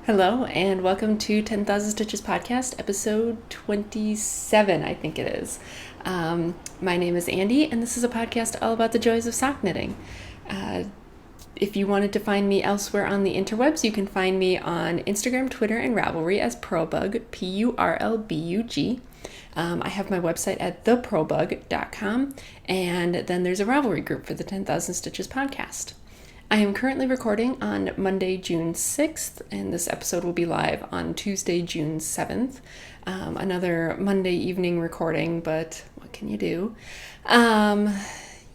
Hello, and welcome to 10,000 Stitches Podcast, episode 27, I think it is. My name is Andy, and this is a podcast all about the joys of sock knitting. If you wanted to find me elsewhere on the interwebs, you can find me on Instagram, Twitter, and Ravelry as Purlbug, Purlbug. I have my website at thepurlbug.com, and then there's a Ravelry group for the 10,000 Stitches Podcast. I am currently recording on Monday, June 6th, and this episode will be live on Tuesday, June 7th. Another Monday evening recording, but what can you do? And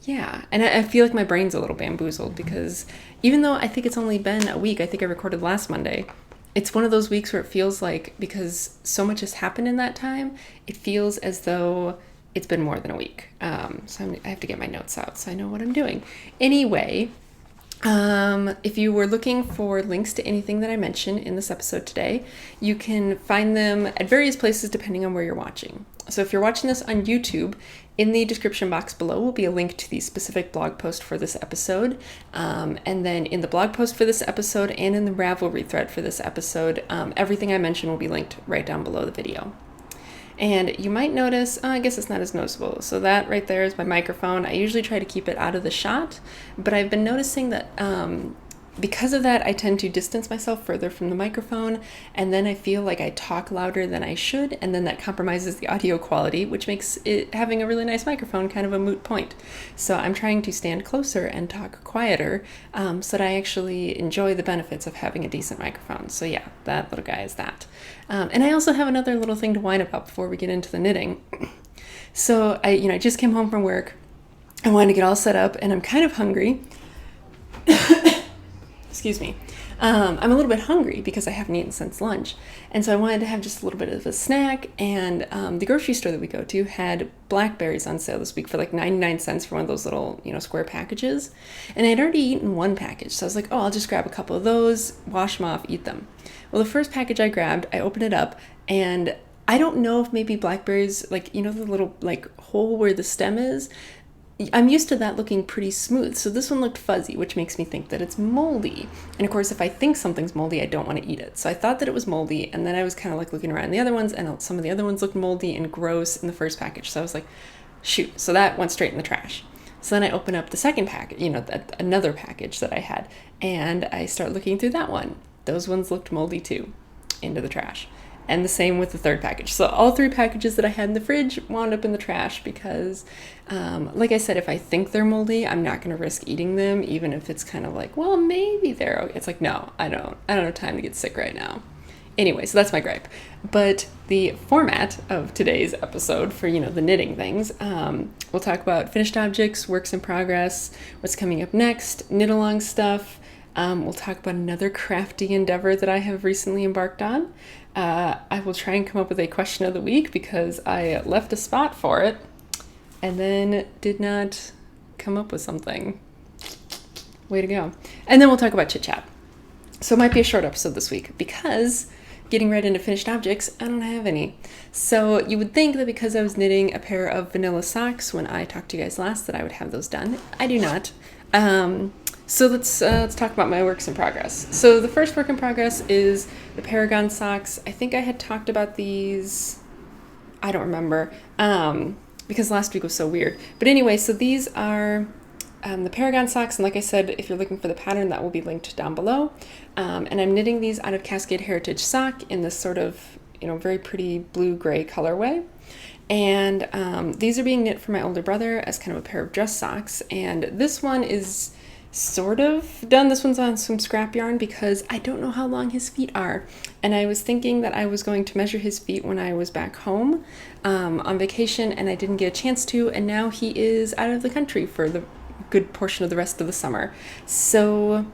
I feel like my brain's a little bamboozled because even though I think it's only been a week, I think I recorded last Monday, it's one of those weeks where it feels like, because so much has happened in that time, it feels as though it's been more than a week. So I have to get my notes out so I know what I'm doing. Anyway, if you were looking for links to anything that I mentioned in this episode today, you can find them at various places depending on where you're watching. So if you're watching this on YouTube, in the description box below will be a link to the specific blog post for this episode. And then in the blog post for this episode and in the Ravelry thread for this episode, everything I mentioned will be linked right down below the video. And you might notice, I guess it's not as noticeable. So that right there is my microphone. I usually try to keep it out of the shot, but I've been noticing that because of that, I tend to distance myself further from the microphone, and then I feel like I talk louder than I should, and then that compromises the audio quality, which makes it having a really nice microphone kind of a moot point. So I'm trying to stand closer and talk quieter so that I actually enjoy the benefits of having a decent microphone. So yeah, that little guy is that. And I also have another little thing to whine about before we get into the knitting. So I just came home from work. I wanted to get all set up, and I'm kind of hungry. Excuse me. I'm a little bit hungry because I haven't eaten since lunch. And so I wanted to have just a little bit of a snack. And the grocery store that we go to had blackberries on sale this week for like 99 cents for one of those little, square packages. And I'd already eaten one package. So I was like, I'll just grab a couple of those, wash them off, eat them. Well, the first package I grabbed, I opened it up, and I don't know if maybe blackberries, the little hole where the stem is, I'm used to that looking pretty smooth. So this one looked fuzzy, which makes me think that it's moldy. And of course, if I think something's moldy, I don't want to eat it. So I thought that it was moldy, and then I was kind of looking around the other ones, and some of the other ones looked moldy and gross in the first package. So I was like, shoot. So that went straight in the trash. So then I open up the second package, another package that I had, and I start looking through that one. Those ones looked moldy too, into the trash. And the same with the third package. So all three packages that I had in the fridge wound up in the trash because, like I said, if I think they're moldy, I'm not going to risk eating them, even if it's kind of like, well, maybe they're okay. It's like, no, I don't have time to get sick right now. Anyway, so that's my gripe. But the format of today's episode for, the knitting things, we'll talk about finished objects, works in progress, what's coming up next, Knitalong stuff. We'll talk about another crafty endeavor that I have recently embarked on. I will try and come up with a question of the week because I left a spot for it and then did not come up with something. Way to go. And then we'll talk about chitchat. So it might be a short episode this week because getting right into finished objects, I don't have any. So you would think that because I was knitting a pair of vanilla socks when I talked to you guys last that I would have those done. I do not. So let's talk about my works in progress. So the first work in progress is the Paragon socks. I think I had talked about these, I don't remember, because last week was so weird. But anyway, so these are the Paragon socks, and like I said, if you're looking for the pattern, that will be linked down below. And I'm knitting these out of Cascade Heritage sock in this sort of, very pretty blue-gray colorway. And these are being knit for my older brother as kind of a pair of dress socks. And this one is sort of done. This one's on some scrap yarn because I don't know how long his feet are. And I was thinking that I was going to measure his feet when I was back home on vacation, and I didn't get a chance to. And now he is out of the country for the good portion of the rest of the summer. So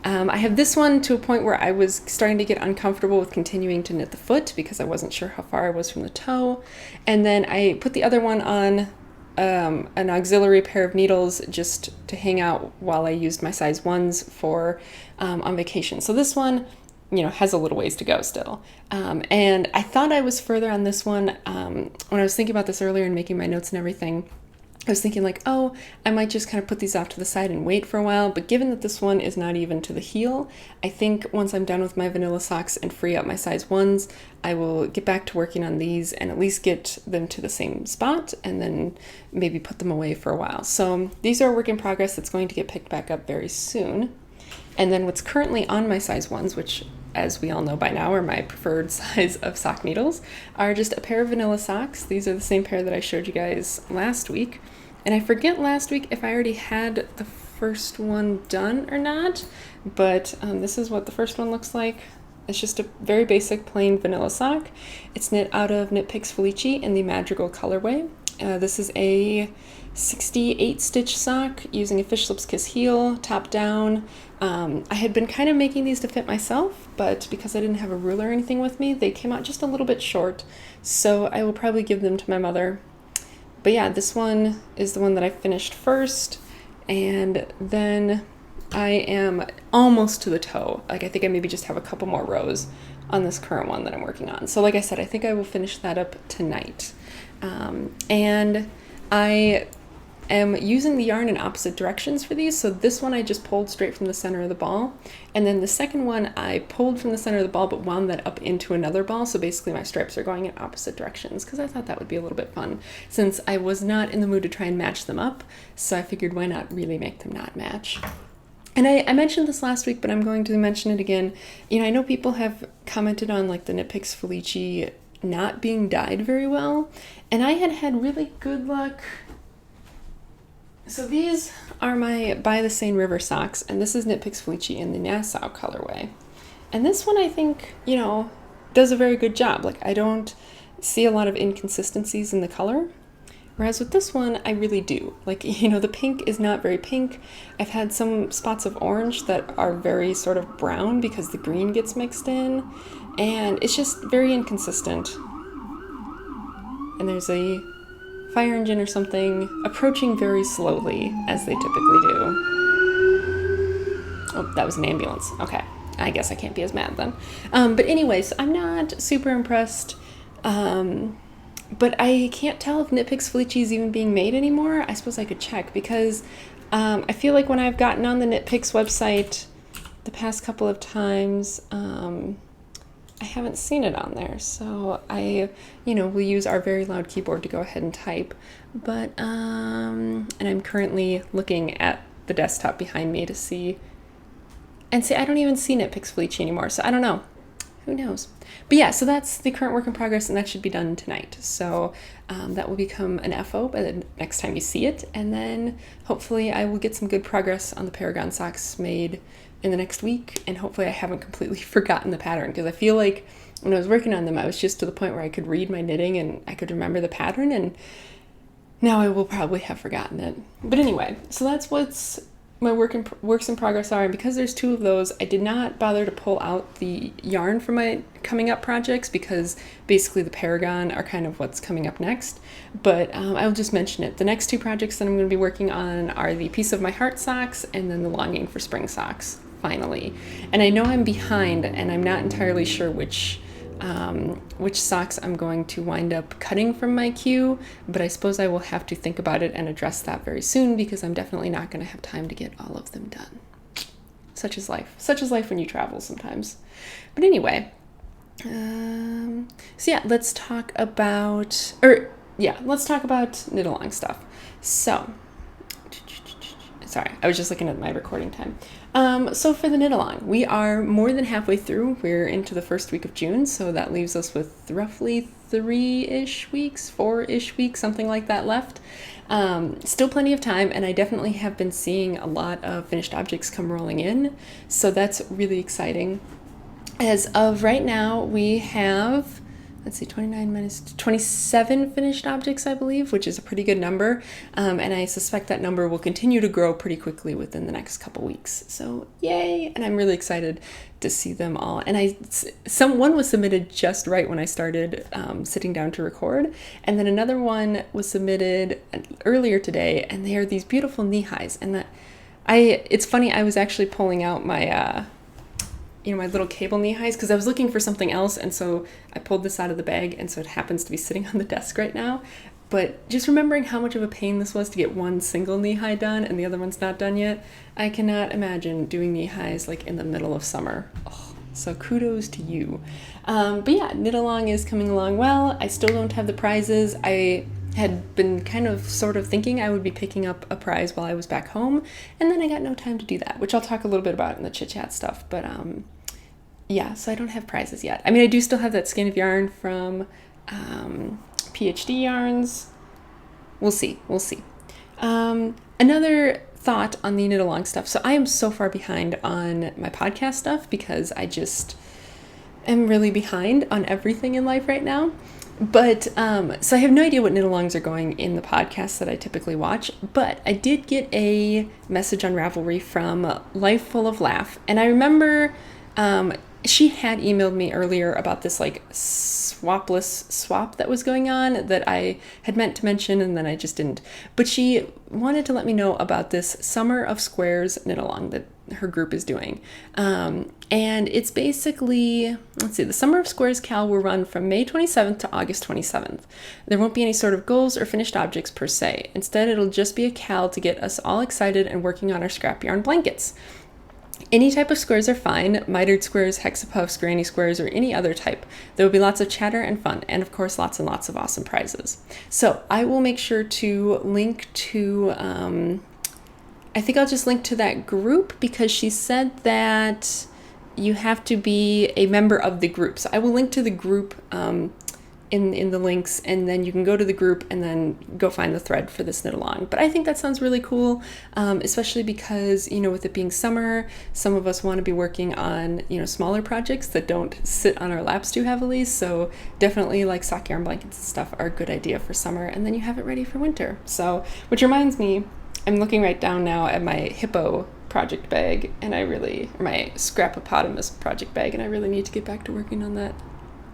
I have this one to a point where I was starting to get uncomfortable with continuing to knit the foot because I wasn't sure how far I was from the toe. And then I put the other one on an auxiliary pair of needles just to hang out while I used my size 1s for on vacation. So this one, has a little ways to go still. And I thought I was further on this one when I was thinking about this earlier and making my notes and everything. I was thinking like, oh, I might just kind of put these off to the side and wait for a while. But given that this one is not even to the heel, I think once I'm done with my vanilla socks and free up my size 1s, I will get back to working on these and at least get them to the same spot and then maybe put them away for a while. So these are a work in progress that's going to get picked back up very soon. And then what's currently on my size 1s, which as we all know by now are my preferred size of sock needles, are just a pair of vanilla socks. These are the same pair that I showed you guys last week. And I forget last week if I already had the first one done or not, but this is what the first one looks like. It's just a very basic plain vanilla sock. It's knit out of Knit Picks Felici in the Madrigal colorway. This is a 68 stitch sock using a Fish Lips Kiss heel, top down. I had been kind of making these to fit myself, but because I didn't have a ruler or anything with me, they came out just a little bit short. So I will probably give them to my mother. But yeah, this one is the one that I finished first, and then I am almost to the toe. Like, I think I maybe just have a couple more rows on this current one that I'm working on. So like I said, I think I will finish that up tonight. And I am using the yarn in opposite directions for these. So this one I just pulled straight from the center of the ball. And then the second one I pulled from the center of the ball but wound that up into another ball. So basically my stripes are going in opposite directions because I thought that would be a little bit fun since I was not in the mood to try and match them up. So I figured why not really make them not match. And I mentioned this last week, but I'm going to mention it again. You know, I know people have commented on like the Knit Picks Felici not being dyed very well. And I had really good luck. So these are my By the Seine River socks, and this is Knit Picks Felici in the Nassau colorway. And this one I think, you know, does a very good job. Like, I don't see a lot of inconsistencies in the color. Whereas with this one, I really do. Like, you know, the pink is not very pink. I've had some spots of orange that are very sort of brown because the green gets mixed in. And it's just very inconsistent. And there's a fire engine or something approaching very slowly, as they typically do. Oh, that was an ambulance. Okay, I guess I can't be as mad then. But anyways, I'm not super impressed. But I can't tell if Knit Picks Felici is even being made anymore. I suppose I could check because I feel like when I've gotten on the Knit Picks website the past couple of times, I haven't seen it on there. So I, you know, will use our very loud keyboard to go ahead and type. But, and I'm currently looking at the desktop behind me to see, and see, I don't even see Knit Picks Felici anymore. So I don't know. Who knows? But yeah, so that's the current work in progress, and that should be done tonight. So that will become an FO by the next time you see it. And then hopefully I will get some good progress on the Paragon socks made in the next week. And hopefully I haven't completely forgotten the pattern, because I feel like when I was working on them, I was just to the point where I could read my knitting and I could remember the pattern. And now I will probably have forgotten it. But anyway, so that's what's my works in progress are, and because there's two of those, I did not bother to pull out the yarn for my coming up projects because basically the Paragon are kind of what's coming up next. But I'll just mention it. The next two projects that I'm going to be working on are the Piece of My Heart socks and then the Longing for Spring socks, finally. And I know I'm behind, and I'm not entirely sure which socks I'm going to wind up cutting from my queue, but I suppose I will have to think about it and address that very soon because I'm definitely not going to have time to get all of them done. Such is life. Such is life when you travel sometimes. But anyway, so yeah, let's talk about Knitalong stuff. So, sorry, I was just looking at my recording time. So for the Knitalong, we are more than halfway through. We're into the first week of June, so that leaves us with roughly 4-ish weeks, something like that left. Still plenty of time, and I definitely have been seeing a lot of finished objects come rolling in, so that's really exciting. As of right now, we have, let's see, 29 minus 27 finished objects, I believe, which is a pretty good number. And I suspect that number will continue to grow pretty quickly within the next couple weeks. So yay! And I'm really excited to see them all. And one was submitted just right when I started sitting down to record. And then another one was submitted earlier today, and they are these beautiful knee-highs. And it's funny, I was actually pulling out my my little cable knee-highs because I was looking for something else, and so I pulled this out of the bag, and so it happens to be sitting on the desk right now. But just remembering how much of a pain this was to get one single knee high done and the other one's not done yet, I cannot imagine doing knee highs like in the middle of summer. Oh, so kudos to you. But yeah, Knitalong is coming along well. I still don't have the prizes. I had been kind of sort of thinking I would be picking up a prize while I was back home, and then I got no time to do that, which I'll talk a little bit about in the chit chat stuff. But yeah, so I don't have prizes yet. I mean, I do still have that skein of yarn from PhD yarns. We'll see. Another thought on the Knitalong stuff. So I am so far behind on my podcast stuff because I just am really behind on everything in life right now. But so I have no idea what Knitalongs are going in the podcasts that I typically watch, but I did get a message on Ravelry from Life Full of Laugh, and I remember she had emailed me earlier about this like swapless swap that was going on that I had meant to mention and then I just didn't. But she wanted to let me know about this Summer of Squares Knitalong that her group is doing. And it's basically, let's see, the Summer of Squares Cal will run from May 27th to August 27th. There won't be any sort of goals or finished objects per se. Instead, it'll just be a Cal to get us all excited and working on our scrap yarn blankets. Any type of squares are fine, mitered squares, hexapuffs, granny squares, or any other type. There will be lots of chatter and fun, and of course lots and lots of awesome prizes. So I will make sure to link to, I think I'll just link to that group because she said that you have to be a member of the group. So I will link to the group in the links, and then you can go to the group and then go find the thread for this Knitalong. But I think that sounds really cool, especially because, you know, with it being summer, some of us want to be working on, you know, smaller projects that don't sit on our laps too heavily. So definitely like sock yarn blankets and stuff are a good idea for summer, and then you have it ready for winter. So, which reminds me, I'm looking right down now at my hippo project bag, and my scrapopotamus project bag, and I really need to get back to working on that.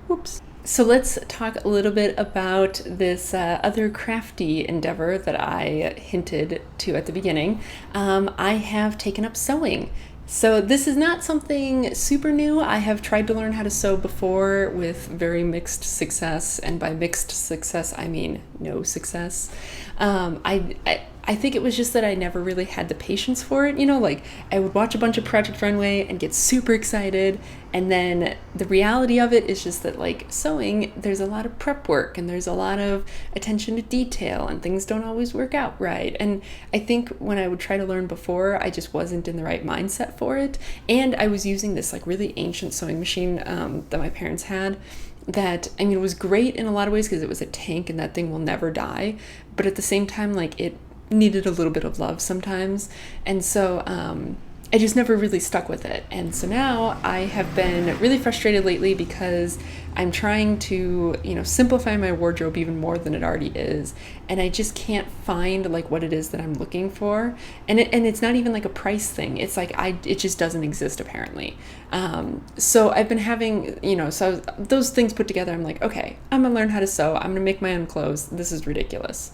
Whoops. So let's talk a little bit about this other crafty endeavor that I hinted to at the beginning. I have taken up sewing. So this is not something super new. I have tried to learn how to sew before with very mixed success, and by mixed success I mean no success. I think it was just that I never really had the patience for it. You know, like I would watch a bunch of Project Runway and get super excited, and then the reality of it is just that like sewing, there's a lot of prep work and there's a lot of attention to detail and things don't always work out right. And I think when I would try to learn before, I just wasn't in the right mindset for it. And I was using this like really ancient sewing machine that my parents had that, I mean, it was great in a lot of ways because it was a tank and that thing will never die. But at the same time, like it needed a little bit of love sometimes. And so I just never really stuck with it. And so now I have been really frustrated lately because I'm trying to, you know, simplify my wardrobe even more than it already is. And I just can't find like what it is that I'm looking for. And it's not even like a price thing. It's like, it just doesn't exist apparently. So I've been having, you know, so those things put together, I'm like, okay, I'm gonna learn how to sew. I'm gonna make my own clothes. This is ridiculous.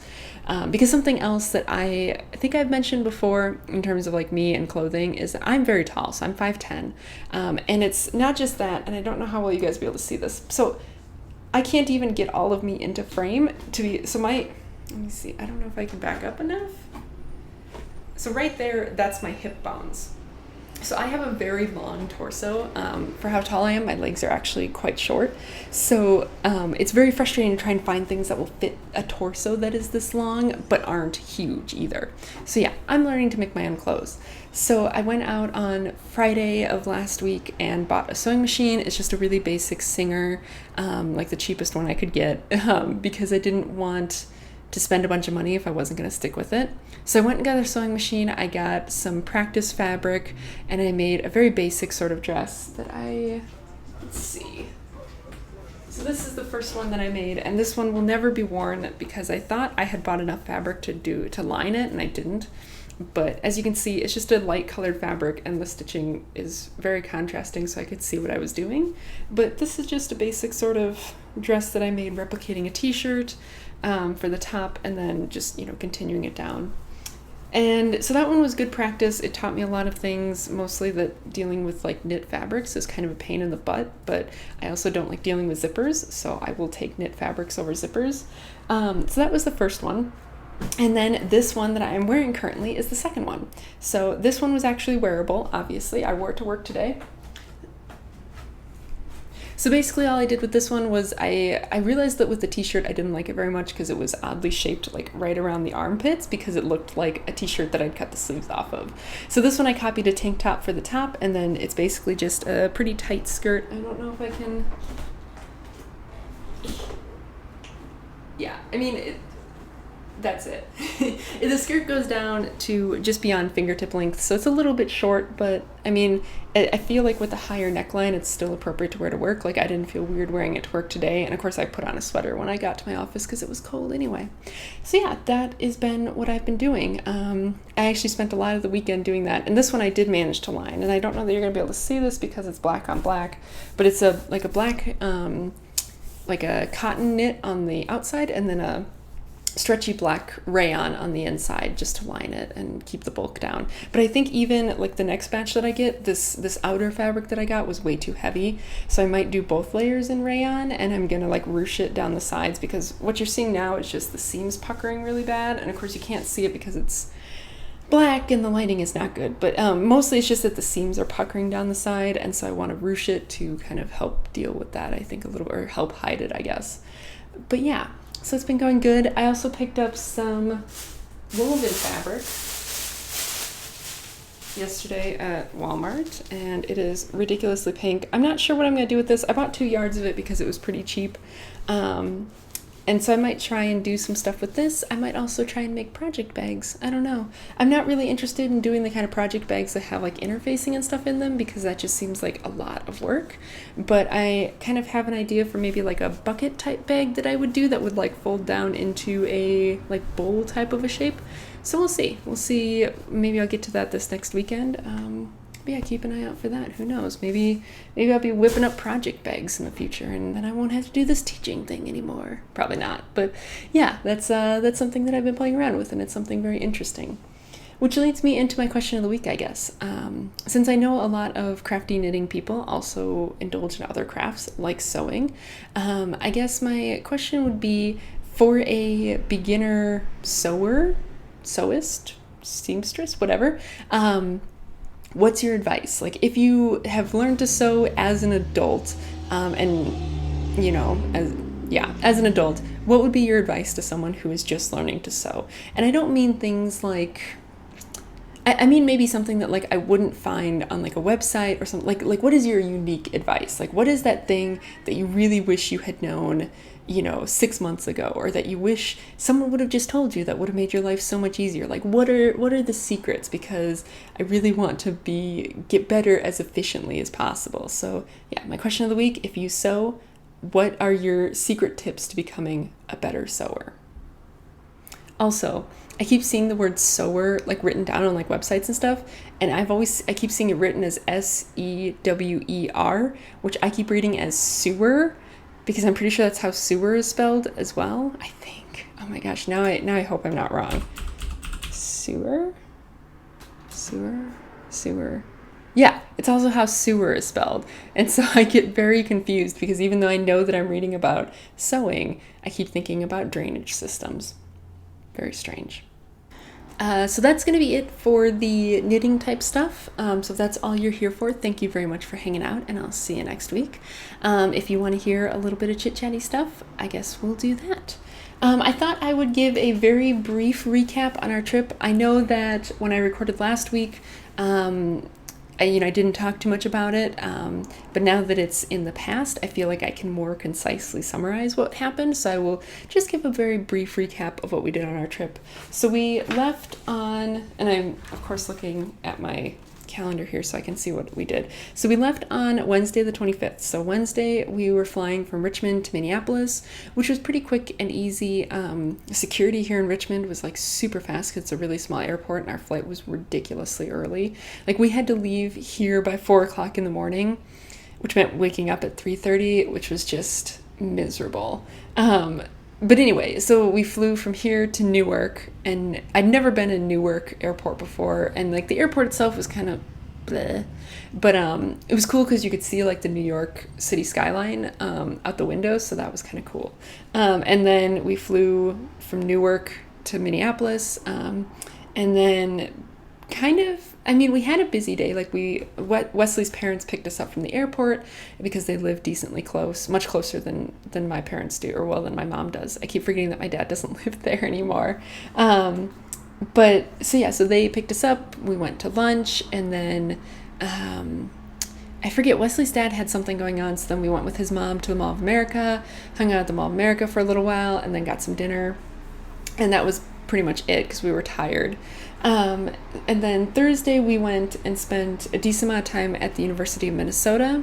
Because something else that I think I've mentioned before in terms of like me and clothing is that I'm very tall, so I'm 5'10", and it's not just that, and I don't know how well you guys will be able to see this. So I can't even get all of me into frame to be, so let me see, I don't know if I can back up enough. So right there, that's my hip bones. So I have a very long torso. For how tall I am, my legs are actually quite short. So it's very frustrating to try and find things that will fit a torso that is this long, but aren't huge either. So yeah, I'm learning to make my own clothes. So I went out on Friday of last week and bought a sewing machine. It's just a really basic Singer, like the cheapest one I could get, because I didn't want to spend a bunch of money if I wasn't going to stick with it. So I went and got a sewing machine. I got some practice fabric, and I made a very basic sort of dress that let's see. So this is the first one that I made, and this one will never be worn because I thought I had bought enough fabric to line it, and I didn't. But as you can see, it's just a light colored fabric, and the stitching is very contrasting, so I could see what I was doing. But this is just a basic sort of dress that I made replicating a t-shirt for the top, and then just, you know, continuing it down. And so that one was good practice. It taught me a lot of things, mostly that dealing with like knit fabrics is kind of a pain in the butt, but I also don't like dealing with zippers, so I will take knit fabrics over zippers. So that was the first one. And then this one that I am wearing currently is the second one. So this one was actually wearable, obviously. I wore it to work today. So basically all I did with this one was I realized that with the t-shirt I didn't like it very much because it was oddly shaped like right around the armpits because it looked like a t-shirt that I'd cut the sleeves off of. So this one I copied a tank top for the top, and then it's basically just a pretty tight skirt. I don't know if I can... Yeah, I mean, that's it. The skirt goes down to just beyond fingertip length, so it's a little bit short, but I mean, I feel like with a higher neckline, it's still appropriate to wear to work. Like, I didn't feel weird wearing it to work today, and of course I put on a sweater when I got to my office because it was cold anyway. So yeah, that has been what I've been doing. I actually spent a lot of the weekend doing that, and this one I did manage to line, and I don't know that you're going to be able to see this because it's black on black, but it's a black, like a cotton knit on the outside, and then a stretchy black rayon on the inside just to line it and keep the bulk down. But I think even like the next batch that I get, this outer fabric that I got was way too heavy, so I might do both layers in rayon, and I'm gonna like ruche it down the sides because what you're seeing now is just the seams puckering really bad, and of course you can't see it because it's black and the lighting is not good, but mostly it's just that the seams are puckering down the side, and so I want to ruche it to kind of help deal with that, I think, a little, or help hide it, I guess. But yeah, so it's been going good. I also picked up some woven fabric yesterday at Walmart, and it is ridiculously pink. I'm not sure what I'm going to do with this. I bought 2 yards of it because it was pretty cheap. And so I might try and do some stuff with this. I might also try and make project bags. I don't know. I'm not really interested in doing the kind of project bags that have like interfacing and stuff in them because that just seems like a lot of work. But I kind of have an idea for maybe like a bucket type bag that I would do that would like fold down into a like bowl type of a shape. So we'll see. We'll see. Maybe I'll get to that this next weekend. But yeah, keep an eye out for that. Who knows? Maybe I'll be whipping up project bags in the future, and then I won't have to do this teaching thing anymore. Probably not. But yeah, that's something that I've been playing around with, and it's something very interesting. Which leads me into my question of the week, I guess. Since I know a lot of crafty knitting people also indulge in other crafts like sewing, I guess my question would be, for a beginner sewer, sewist, seamstress, whatever, what's your advice? Like, if you have learned to sew as an adult, and you know, as an adult, what would be your advice to someone who is just learning to sew? And I don't mean things like, I mean maybe something that like I wouldn't find on like a website or something. Like what is your unique advice? Like, what is that thing that you really wish you had known, 6 months ago, or that you wish someone would have just told you that would have made your life so much easier? Like, what are the secrets? Because I really want to get better as efficiently as possible. So yeah, my question of the week: if you sew, what are your secret tips to becoming a better sewer? Also, I keep seeing the word sewer like written down on like websites and stuff, and I keep seeing it written as SEWER, which I keep reading as sewer, because I'm pretty sure that's how sewer is spelled as well, I think. Oh my gosh, now I hope I'm not wrong. Sewer? Yeah, it's also how sewer is spelled. And so I get very confused because even though I know that I'm reading about sewing, I keep thinking about drainage systems. Very strange. So that's going to be it for the knitting type stuff. So if that's all you're here for, thank you very much for hanging out, and I'll see you next week. If you want to hear a little bit of chit-chatty stuff, I guess we'll do that. I thought I would give a very brief recap on our trip. I know that when I recorded last week, I didn't talk too much about it, but now that it's in the past, I feel like I can more concisely summarize what happened, so I will just give a very brief recap of what we did on our trip. So we left on, and I'm of course looking at my calendar here so I can see what we did. So we left on Wednesday the 25th. So Wednesday we were flying from Richmond to Minneapolis, which was pretty quick and easy. Security here in Richmond was like super fast because it's a really small airport, and our flight was ridiculously early. Like, we had to leave here by 4 o'clock in the morning, which meant waking up at 3:30, which was just miserable. But anyway, so we flew from here to Newark, and I'd never been in Newark airport before, and like the airport itself was kind of bleh. But it was cool because you could see like the New York city skyline out the window, so that was kind of cool. And then we flew from Newark to Minneapolis, and then kind of, I mean, we had a busy day. Like Wesley's parents picked us up from the airport because they live decently close, much closer than my parents do, or well, than my mom does. I keep forgetting that my dad doesn't live there anymore. But so yeah, so they picked us up. We went to lunch, and then I forget, Wesley's dad had something going on, so then we went with his mom to the Mall of America, hung out at the Mall of America for a little while, and then got some dinner. And that was pretty much it because we were tired. And then Thursday we went and spent a decent amount of time at the University of Minnesota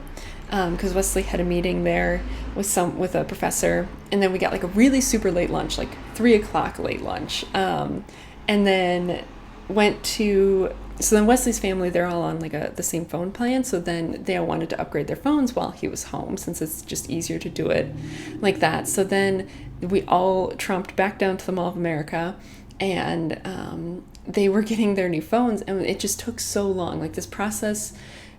because Wesley had a meeting there with a professor. And then we got like a really super late lunch, like 3:00 late lunch. And then so then Wesley's family, they're all on like the same phone plan. So then they all wanted to upgrade their phones while he was home, since it's just easier to do it like that. So then we all trumped back down to the Mall of America, and they were getting their new phones, and it just took so long. Like this process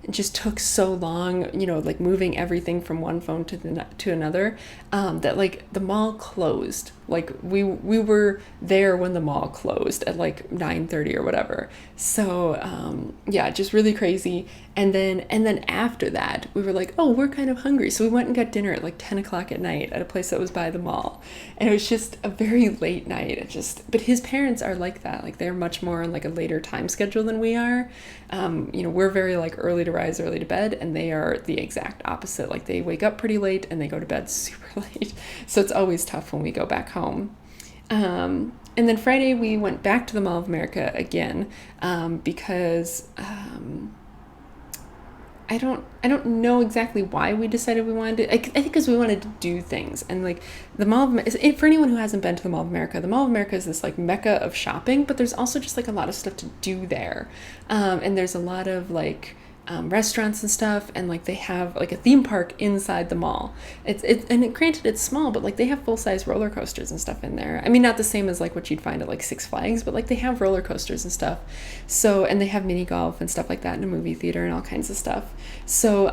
just took so long, like moving everything from one phone to another, that like the mall closed. Like we were there when the mall closed at like 9:30 or whatever. So yeah, just really crazy. And then after that, we were like, oh, we're kind of hungry, so we went and got dinner at like 10:00 at night at a place that was by the mall. And it was just a very late night. But his parents are like that. Like they're much more on like a later time schedule than we are. We're very like early to rise, early to bed, and they are the exact opposite. Like they wake up pretty late and they go to bed super late. So it's always tough when we go back home. And then Friday we went back to the Mall of America again, because I don't know exactly why we decided we wanted to. I think because we wanted to do things, and like the Mall of, for anyone who hasn't been to the Mall of America, the Mall of America is this like mecca of shopping, but there's also just like a lot of stuff to do there, and there's a lot of like restaurants and stuff, and like they have like a theme park inside the mall. Granted it's small, but like they have full-size roller coasters and stuff in there. I mean, not the same as like what you'd find at like Six Flags, but like they have roller coasters and stuff. So, and they have mini golf and stuff like that in a movie theater and all kinds of stuff. So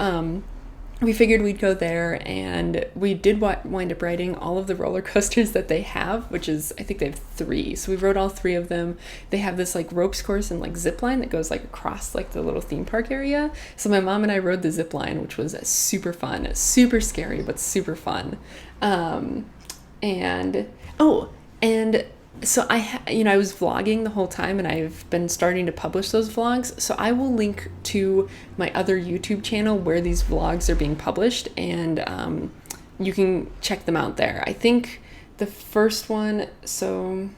we figured we'd go there, and we did wind up riding all of the roller coasters that they have, which is, I think they have 3. So we rode all 3 of them. They have this like ropes course and like zip line that goes like across like the little theme park area. So my mom and I rode the zip line, which was super fun, super scary, but super fun. And so I was vlogging the whole time, and I've been starting to publish those vlogs. So I will link to my other YouTube channel where these vlogs are being published, and you can check them out there. I think the first one, so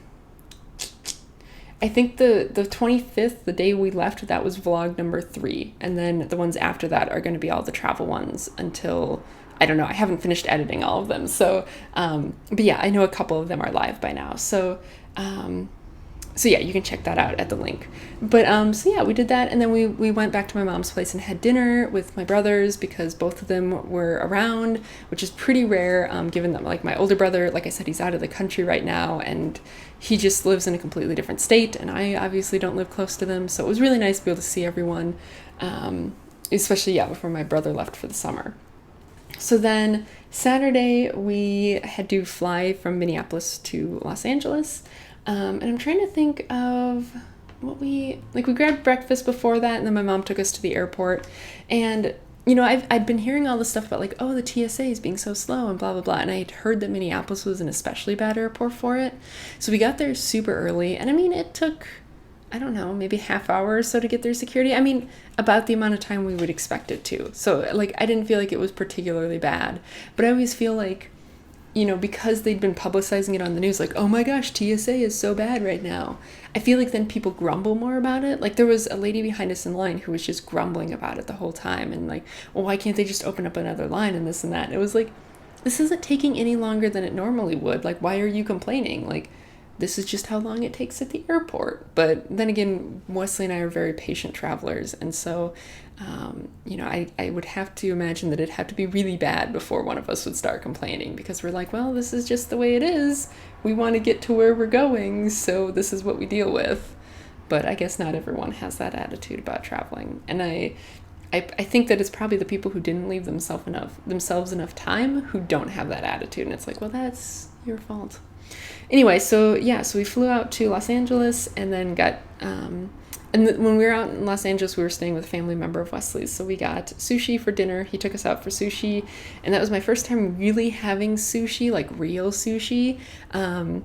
I think the 25th, the day we left, that was vlog number 3. And then the ones after that are going to be all the travel ones until, I don't know, I haven't finished editing all of them. So, but yeah, I know a couple of them are live by now. So yeah, you can check that out at the link. But so yeah, we did that, and then we went back to my mom's place and had dinner with my brothers because both of them were around, which is pretty rare, given that like my older brother, like I said, he's out of the country right now, and he just lives in a completely different state, and I obviously don't live close to them. So it was really nice to be able to see everyone, especially before my brother left for the summer. So then Saturday we had to fly from Minneapolis to Los Angeles. And I'm trying to think of what we grabbed breakfast before that, and then my mom took us to the airport. And I'd been hearing all this stuff about like, oh, the TSA is being so slow and blah blah blah, and I had heard that Minneapolis was an especially bad airport for it. So we got there super early, and I mean, it took, I don't know, maybe half hour or so to get through security. I mean, about the amount of time we would expect it to. So like, I didn't feel like it was particularly bad, but I always feel like, because they'd been publicizing it on the news, like, oh my gosh, TSA is so bad right now. I feel like then people grumble more about it. Like there was a lady behind us in line who was just grumbling about it the whole time, and like, well, why can't they just open up another line and this and that? And it was like, this isn't taking any longer than it normally would. Like, why are you complaining? Like, this is just how long it takes at the airport. But then again, Wesley and I are very patient travelers, and so I would have to imagine that it'd have to be really bad before one of us would start complaining, because we're like, well, this is just the way it is. We want to get to where we're going, so this is what we deal with. But I guess not everyone has that attitude about traveling. And I think that it's probably the people who didn't leave themselves enough time who don't have that attitude. And it's like, well, that's your fault. Anyway, so we flew out to Los Angeles and then got, when we were out in Los Angeles, we were staying with a family member of Wesley's. So we got sushi for dinner. He took us out for sushi. And that was my first time really having sushi, like real sushi. And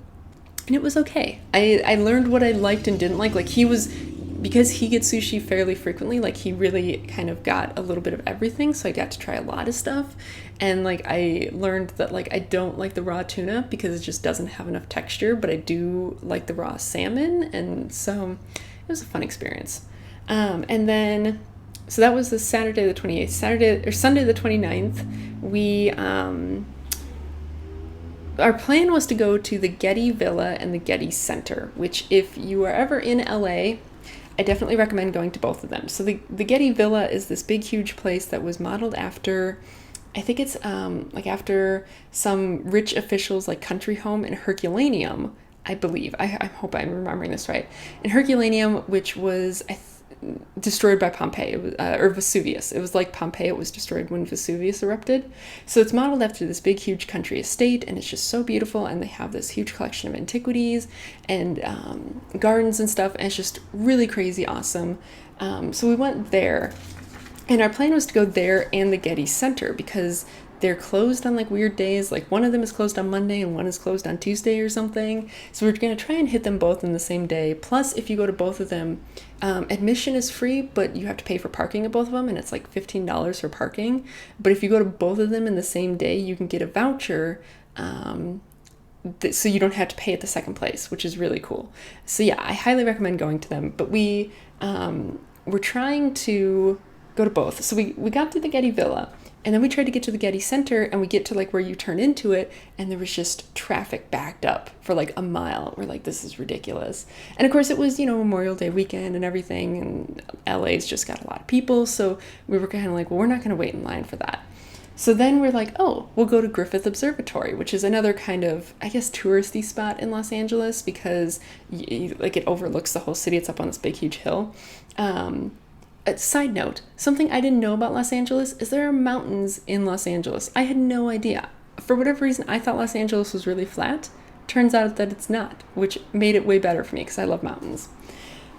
it was okay. I learned what I liked and didn't like. Because he gets sushi fairly frequently, like he really kind of got a little bit of everything. So I got to try a lot of stuff. And like I learned that like I don't like the raw tuna because it just doesn't have enough texture, but I do like the raw salmon. And so it was a fun experience. And then, so that was the Saturday the 28th. Sunday the 29th, our plan was to go to the Getty Villa and the Getty Center, which if you are ever in LA, I definitely recommend going to both of them. So the Getty Villa is this big, huge place that was modeled after, I think it's after some rich official's like country home in Herculaneum, I believe. I hope I'm remembering this right. In Herculaneum, which was destroyed by Pompeii, or Vesuvius. It was like Pompeii, it was destroyed when Vesuvius erupted. So it's modeled after this big, huge country estate, and it's just so beautiful, and they have this huge collection of antiquities and gardens and stuff, and it's just really crazy awesome. So we went there, and our plan was to go there and the Getty Center, because they're closed on like weird days. Like one of them is closed on Monday and one is closed on Tuesday or something. So we're going to try and hit them both in the same day. Plus, if you go to both of them, admission is free, but you have to pay for parking at both of them, and it's like $15 for parking. But if you go to both of them in the same day, you can get a voucher, so you don't have to pay at the second place, which is really cool. So yeah, I highly recommend going to them. But we're trying to go to both. So we got to the Getty Villa, and then we tried to get to the Getty Center, and we get to like where you turn into it, and there was just traffic backed up for like a mile. We're like, this is ridiculous. And of course it was, Memorial Day weekend and everything, and LA's just got a lot of people. So we were kind of like, well, we're not going to wait in line for that. So then we're like, oh, we'll go to Griffith Observatory, which is another kind of, I guess, touristy spot in Los Angeles, because it overlooks the whole city. It's up on this big, huge hill. Side note, something I didn't know about Los Angeles is there are mountains in Los Angeles. I had no idea. For whatever reason, I thought Los Angeles was really flat. Turns out that it's not, which made it way better for me because I love mountains.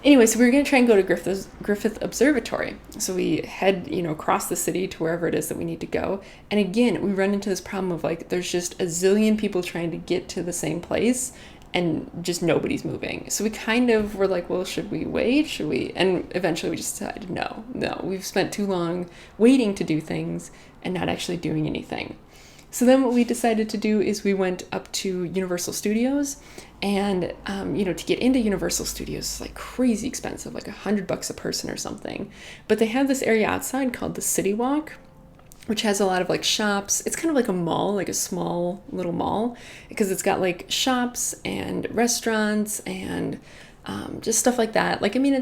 Anyway, so we were going to try and go to Griffith Observatory. So we head, across the city to wherever it is that we need to go. And again, we run into this problem of like, there's just a zillion people trying to get to the same place, and just nobody's moving. So we kind of were like, well, should we wait? Should we? And eventually we just decided, no, we've spent too long waiting to do things and not actually doing anything. So then what we decided to do is we went up to Universal Studios, and, to get into Universal Studios is like crazy expensive, like $100 a person or something. But they have this area outside called the City Walk, which has a lot of like shops. It's kind of like a mall, like a small little mall, because it's got like shops and restaurants and just stuff like that. Like, I mean,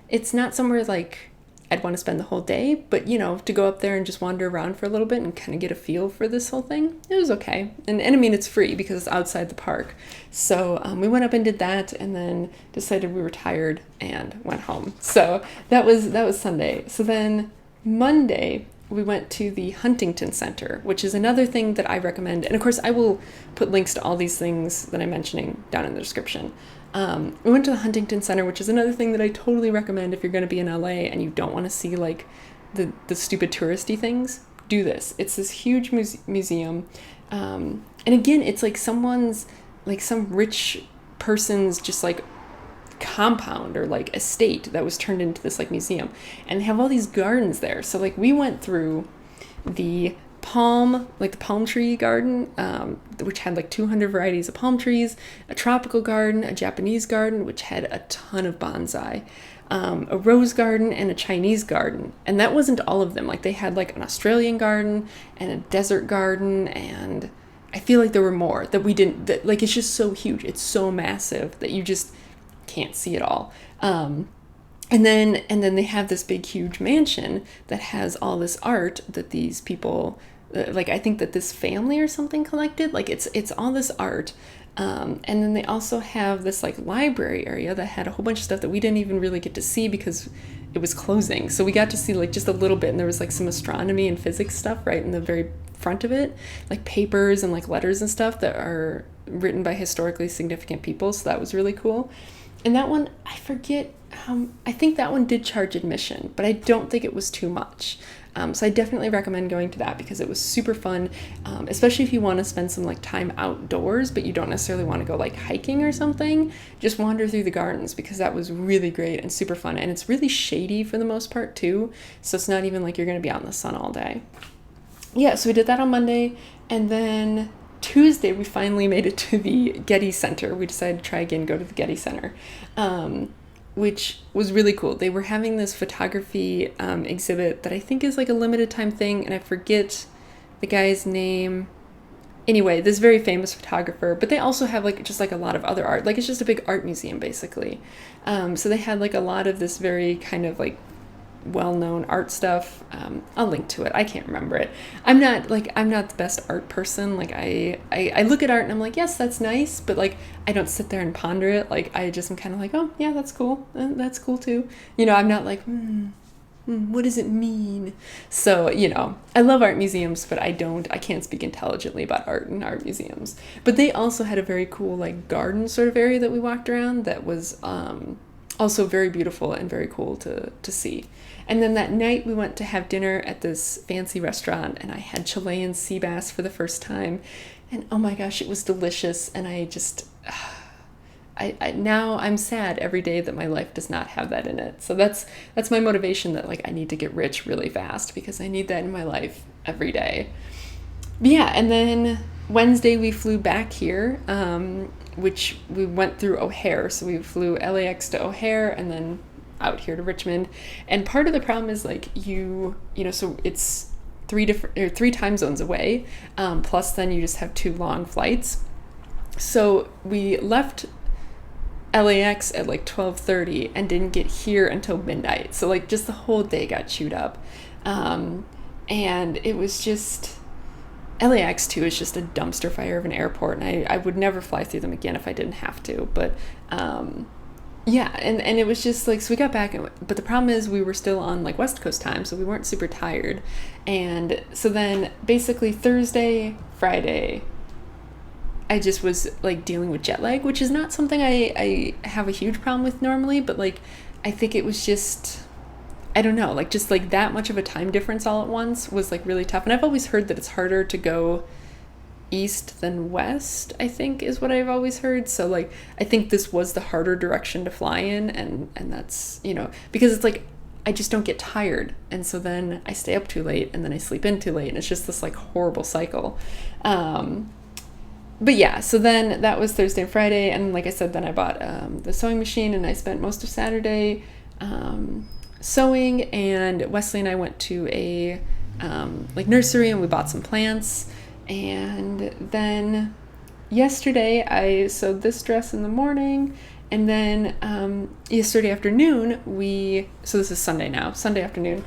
it's not somewhere like I'd want to spend the whole day, but to go up there and just wander around for a little bit and kind of get a feel for this whole thing, it was okay. And I mean, it's free because it's outside the park. So we went up and did that, and then decided we were tired and went home. So that was Sunday. So then Monday, we went to the Huntington Center, which is another thing that I recommend. And of course, I will put links to all these things that I'm mentioning down in the description. We went to the Huntington Center, which is another thing that I totally recommend if you're going to be in LA and you don't want to see like the stupid touristy things. Do this. It's this huge museum. And again, it's like some rich person's just like compound or like estate that was turned into this like museum, and they have all these gardens there. So like we went through the palm tree garden, which had like 200 varieties of palm trees, a tropical garden, a Japanese garden which had a ton of bonsai, a rose garden, and a Chinese garden. And that wasn't all of them. Like they had like an Australian garden and a desert garden, and I feel like there were more that we didn't, that like it's just so huge, it's so massive that you just can't see it all. And then they have this big huge mansion that has all this art that these people, like, I think that this family or something collected. Like, it's all this art. And then they also have this like library area that had a whole bunch of stuff that we didn't even really get to see because it was closing. So we got to see like just a little bit, and there was like some astronomy and physics stuff right in the very front of it, like papers and like letters and stuff that are written by historically significant people. So that was really cool. And that one, I forget, I think that one did charge admission, but I don't think it was too much. So I definitely recommend going to that because it was super fun, especially if you want to spend some like time outdoors, but you don't necessarily want to go like hiking or something. Just wander through the gardens because that was really great and super fun. And it's really shady for the most part too. So it's not even like you're going to be out in the sun all day. Yeah, so we did that on Monday. And then Tuesday, we finally made it to the Getty Center. We decided to try again, go to the Getty Center, which was really cool. They were having this photography exhibit that I think is like a limited time thing, and I forget the guy's name. Anyway, this very famous photographer, but they also have like just like a lot of other art. Like, it's just a big art museum basically. So they had like a lot of this very kind of like well-known art stuff. I'll link to it. I can't remember it. I'm not the best art person. Like, I look at art and I'm like, yes, that's nice, but like I don't sit there and ponder it. Like, I just am kind of like, oh yeah, that's cool. That's cool too. I'm not like, what does it mean? So, I love art museums, but I can't speak intelligently about art in art museums. But they also had a very cool like garden sort of area that we walked around that was also very beautiful and very cool to see. And then that night we went to have dinner at this fancy restaurant, and I had Chilean sea bass for the first time. And oh my gosh, it was delicious. And I just, now I'm sad every day that my life does not have that in it. So that's my motivation, that like I need to get rich really fast because I need that in my life every day. But yeah, and then Wednesday we flew back here, which we went through O'Hare. So we flew LAX to O'Hare and then out here to Richmond. And part of the problem is like so it's three time zones away, plus then you just have 2 long flights. So we left LAX at like 12:30 and didn't get here until midnight. So like just the whole day got chewed up. And it was just, LAX too is just a dumpster fire of an airport, and I would never fly through them again if I didn't have to. But yeah, and it was just like, so we got back, but the problem is we were still on like West Coast time, so we weren't super tired. And so then basically Thursday, Friday, I just was like dealing with jet lag, which is not something I have a huge problem with normally, but like I think it was just, I don't know, like just like that much of a time difference all at once was like really tough. And I've always heard that it's harder to go east than west, I think is what I've always heard. So like I think this was the harder direction to fly in, and that's, because it's like I just don't get tired, and so then I stay up too late and then I sleep in too late, and it's just this like horrible cycle. But yeah, so then that was Thursday and Friday, and like I said, then I bought the sewing machine, and I spent most of Saturday sewing, and Wesley and I went to a like nursery, and we bought some plants. And then yesterday I sewed this dress in the morning, and then yesterday afternoon so this is Sunday now, Sunday afternoon,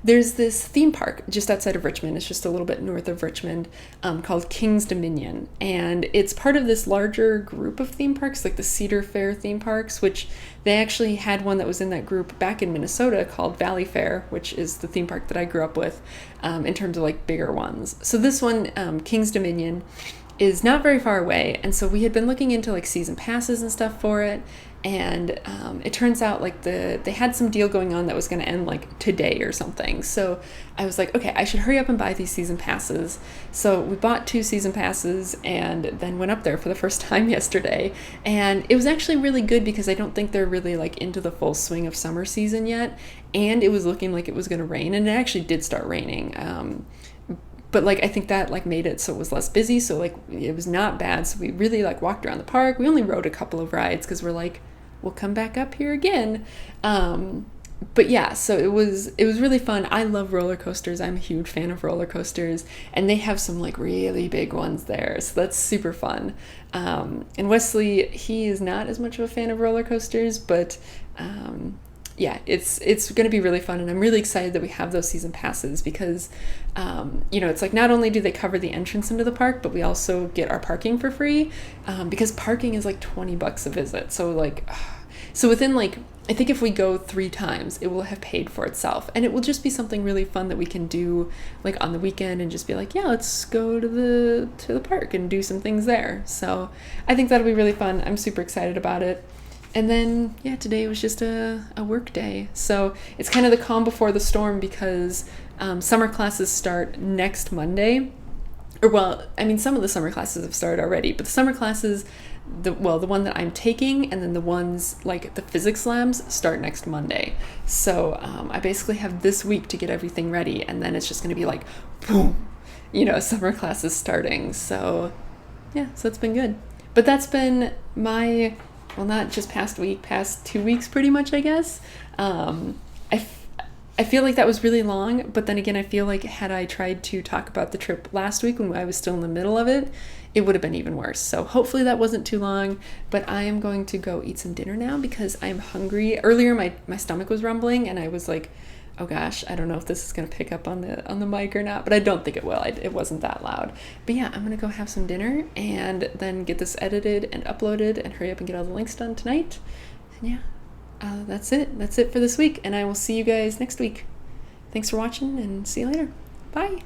there's this theme park just outside of Richmond. It's just a little bit north of Richmond, called King's Dominion. And it's part of this larger group of theme parks, like the Cedar Fair theme parks, which they actually had one that was in that group back in Minnesota called Valley Fair, which is the theme park that I grew up with, in terms of like bigger ones. So this one, King's Dominion, is not very far away. And so we had been looking into like season passes and stuff for it. And it turns out like they had some deal going on that was going to end like today or something. So I was like, okay, I should hurry up and buy these season passes. So we bought 2 season passes and then went up there for the first time yesterday. And it was actually really good because I don't think they're really like into the full swing of summer season yet. And it was looking like it was going to rain, and it actually did start raining. But like I think that like made it so it was less busy. So like it was not bad. So we really like walked around the park. We only rode a couple of rides because we're like, we'll come back up here again. but yeah, so it was really fun. I love roller coasters. I'm a huge fan of roller coasters, and they have some like really big ones there, so that's super fun. And Wesley, he is not as much of a fan of roller coasters, but yeah, it's going to be really fun, and I'm really excited that we have those season passes because, it's like not only do they cover the entrance into the park, but we also get our parking for free, because parking is like $20 a visit. So like, so within like, I think if we go 3 times, it will have paid for itself, and it will just be something really fun that we can do like on the weekend and just be like, yeah, let's go to the park and do some things there. So I think that'll be really fun. I'm super excited about it. And then, yeah, today was just a work day. So it's kind of the calm before the storm because summer classes start next Monday. Or, well, I mean, some of the summer classes have started already, but the summer classes, the one that I'm taking, and then the ones like the physics labs start next Monday. So I basically have this week to get everything ready, and then it's just going to be like, boom, summer classes starting. So, yeah, so it's been good. But that's been my... well, not just past 2 weeks pretty much, I guess. I feel like that was really long, but then again, I feel like had I tried to talk about the trip last week when I was still in the middle of it, it would have been even worse. So hopefully that wasn't too long, but I am going to go eat some dinner now because I'm hungry. Earlier, my stomach was rumbling, and I was like, oh gosh, I don't know if this is going to pick up on the mic or not, but I don't think it will. It wasn't that loud. But yeah, I'm going to go have some dinner and then get this edited and uploaded and hurry up and get all the links done tonight. And yeah, that's it. That's it for this week, and I will see you guys next week. Thanks for watching, and see you later. Bye.